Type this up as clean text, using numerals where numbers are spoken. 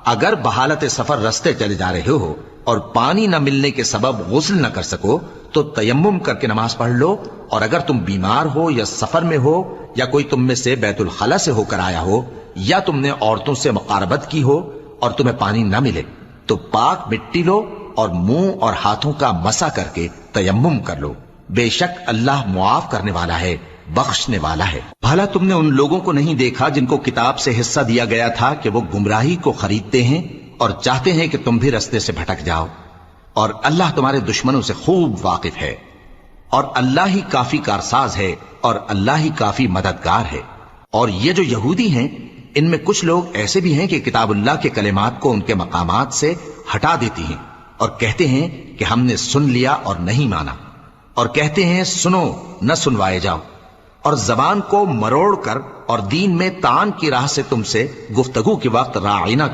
اگر بحالت سفر رستے چلے جا رہے ہو اور پانی نہ ملنے کے سبب غسل نہ کر سکو تو تیمم کر کے نماز پڑھ لو، اور اگر تم بیمار ہو یا سفر میں ہو یا کوئی تم میں سے بیت الخلا سے ہو کر آیا ہو یا تم نے عورتوں سے مقاربت کی ہو اور تمہیں پانی نہ ملے تو پاک مٹی لو اور منہ اور ہاتھوں کا مسح کر کے تیمم کر لو، بے شک اللہ معاف کرنے والا ہے، بخشنے والا ہے۔ بھلا تم نے ان لوگوں کو نہیں دیکھا جن کو کتاب سے حصہ دیا گیا تھا کہ وہ گمراہی کو خریدتے ہیں اور چاہتے ہیں کہ تم بھی رستے سے بھٹک جاؤ، اور اللہ تمہارے دشمنوں سے خوب واقف ہے، اور اللہ ہی کافی کارساز ہے، اور اللہ ہی کافی مددگار ہے۔ اور یہ جو یہودی ہیں ان میں کچھ لوگ ایسے بھی ہیں کہ کتاب اللہ کے کلمات کو ان کے مقامات سے ہٹا دیتی ہیں اور کہتے ہیں کہ ہم نے سن لیا اور نہیں مانا، اور کہتے ہیں سنو نہ سنوائے جاؤ، اور زبان کو مروڑ کر اور دین میں تان کی راہ سے تم سے گفتگو کے وقت راعینہ